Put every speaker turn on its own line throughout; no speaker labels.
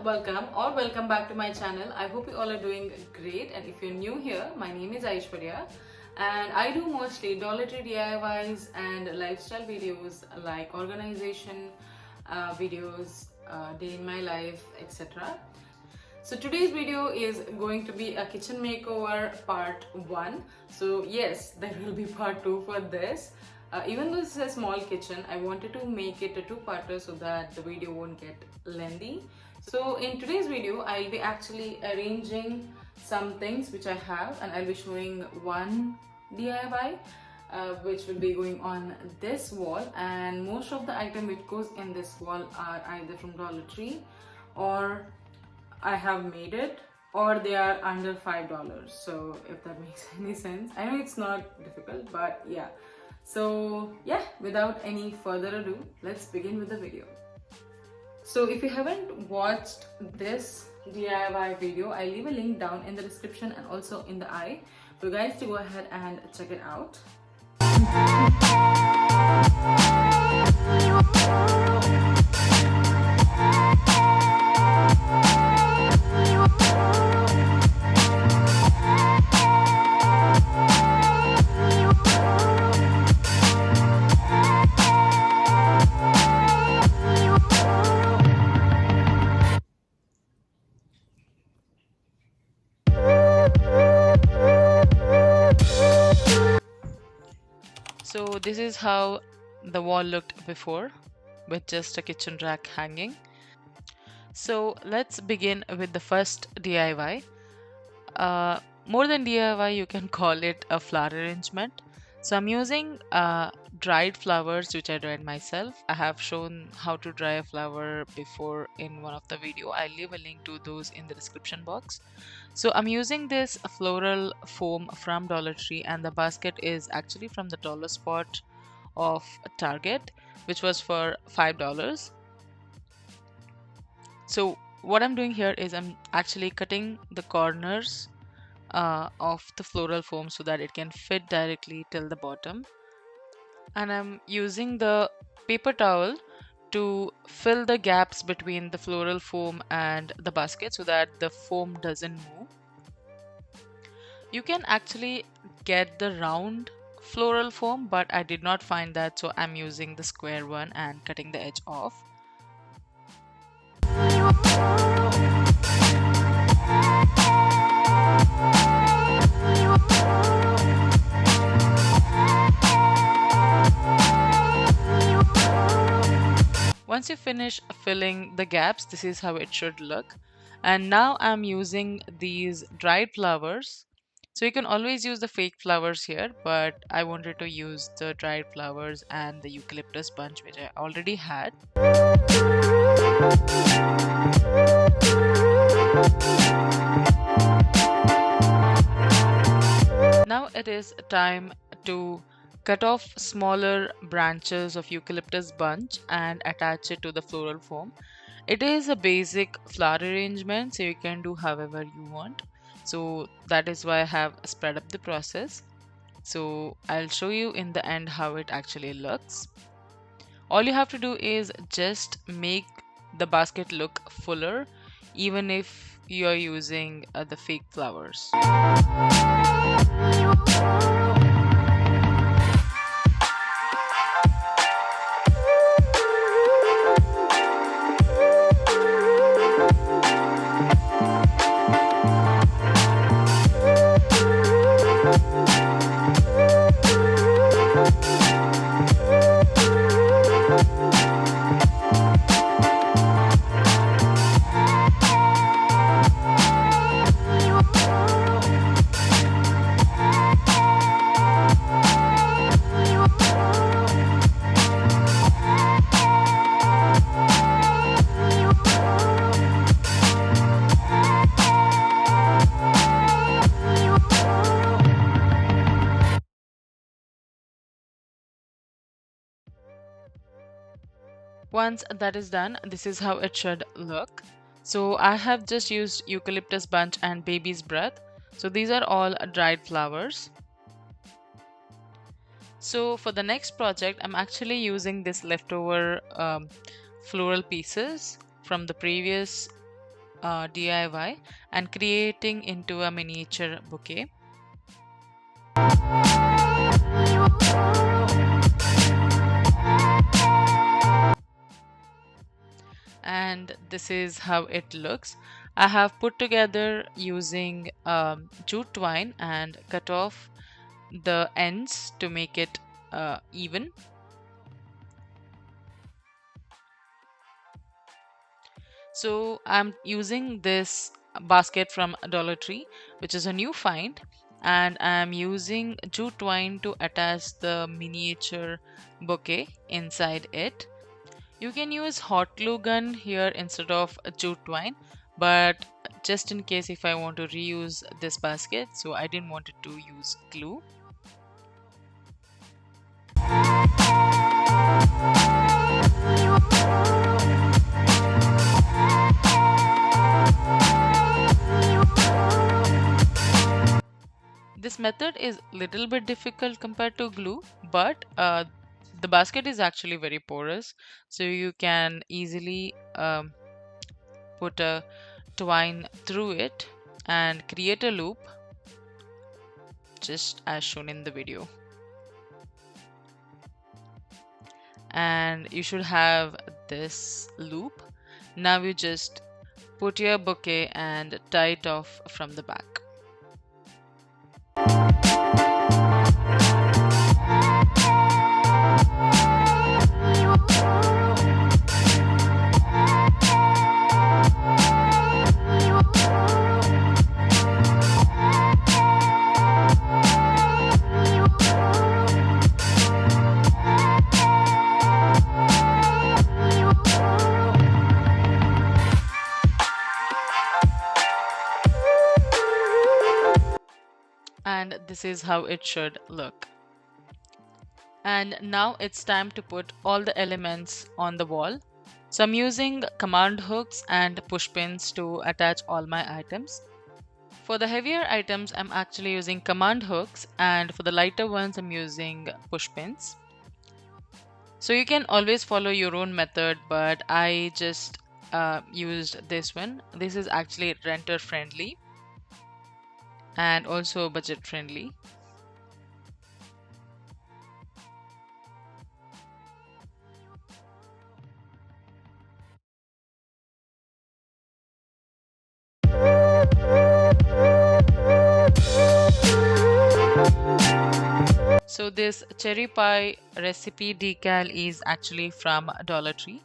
welcome back to my channel. I hope you all are doing great, and if you're new here, my name is Aishwarya and I do mostly Dollar Tree DIYs and lifestyle videos like organization videos, day in my life, etc. So today's video is going to be a kitchen makeover part 1. So yes, there will be part 2 for this. Even though this is a small kitchen, I wanted to make it a two-parter so that the video won't get lengthy. So in today's video, I'll be actually arranging some things which I have, and I'll be showing one DIY which will be going on this wall, and most of the items which goes in this wall are either from Dollar Tree, or I have made it, or they are under $5. So if that makes any sense. I know it's not difficult, but yeah. So yeah, without any further ado, let's begin with the video. So if you haven't watched this DIY video, I'll leave a link down in the description and also in the eye for you guys to go ahead and check it out. So this is how the wall looked before, with just a kitchen rack hanging. So let's begin with the first DIY. More than DIY, you can call it a flower arrangement. So I'm using dried flowers which I dried myself. I have shown how to dry a flower before in one of the video. I'll leave a link to those in the description box. So I'm using this floral foam from Dollar Tree, and the basket is actually from the dollar spot of Target, which was for $5. So what I'm doing here is I'm actually cutting the corners of the floral foam so that it can fit directly till the bottom, and I'm using the paper towel to fill the gaps between the floral foam and the basket so that the foam doesn't move. You can actually get the round floral foam, but I did not find that, so I'm using the square one and cutting the edge off. Once you finish filling the gaps, this is how it should look. And now I'm using these dried flowers. So you can always use the fake flowers here, but I wanted to use the dried flowers and the eucalyptus bunch which I already had. Now it is time to cut off smaller branches of eucalyptus bunch and attach it to the floral foam. It is a basic flower arrangement, so you can do however you want. So that is why I have spread up the process. So I'll show you in the end how it actually looks. All you have to do is just make the basket look fuller, even if you're using the fake flowers. Once that is done, this is how it should look. So I have just used eucalyptus bunch and baby's breath. So these are all dried flowers. So for the next project, I'm actually using this leftover floral pieces from the previous DIY and creating into a miniature bouquet. And this is how it looks. I have put together using jute twine and cut off the ends to make it even. So I'm using this basket from Dollar Tree, which is a new find, and I'm using jute twine to attach the miniature bouquet inside it. You can use hot glue gun here instead of jute twine, but just in case if I want to reuse this basket, so I didn't want it to use glue. This method is little bit difficult compared to glue, but the basket is actually very porous, so you can easily put a twine through it and create a loop just as shown in the video. And you should have this loop. Now you just put your bouquet and tie it off from the back. And this is how it should look. And now it's time to put all the elements on the wall. So I'm using command hooks and push pins to attach all my items. For the heavier items, I'm actually using command hooks, and for the lighter ones, I'm using push pins. So you can always follow your own method, but I just used this one. This is actually renter friendly and also budget friendly. So this cherry pie recipe decal is actually from Dollar Tree.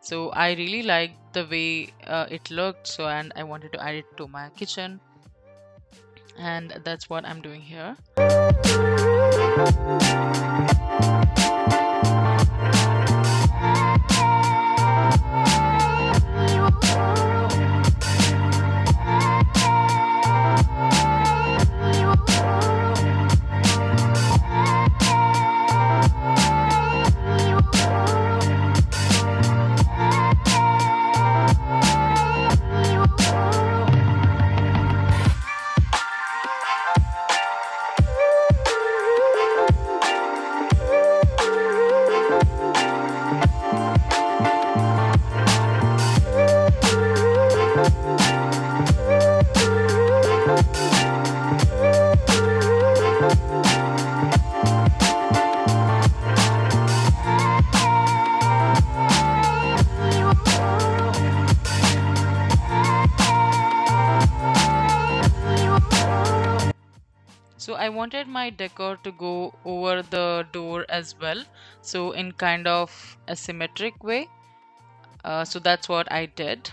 So I really liked the way it looked, so and I wanted to add it to my kitchen. And that's what I'm doing here. So I wanted my decor to go over the door as well, so in kind of a symmetric way. So that's what I did.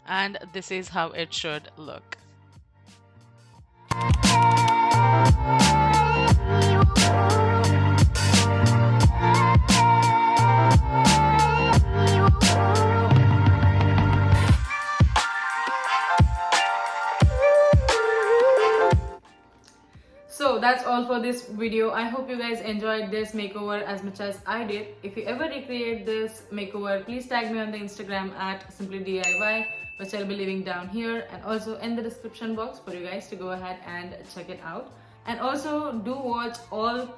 And this is how it should look. for this video. I hope you guys enjoyed this makeover as much as I did. If you ever recreate this makeover, please tag me on the Instagram at simply DIY, which I'll be leaving down here and also in the description box for you guys to go ahead and check it out. And also do watch all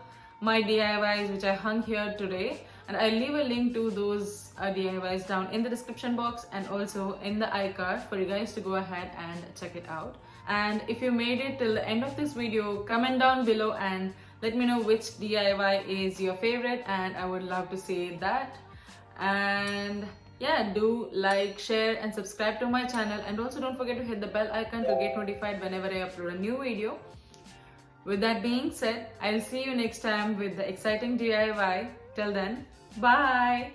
my DIYs which I hung here today, and I'll leave a link to those DIYs down in the description box and also in the iCard for you guys to go ahead and check it out. And if you made it till the end of this video, comment down below and let me know which DIY is your favorite, and I would love to see that. And yeah, do like, share and subscribe to my channel, and also don't forget to hit the bell icon to get notified whenever I upload a new video. With that being said, I'll see you next time with the exciting DIY. Till then, bye!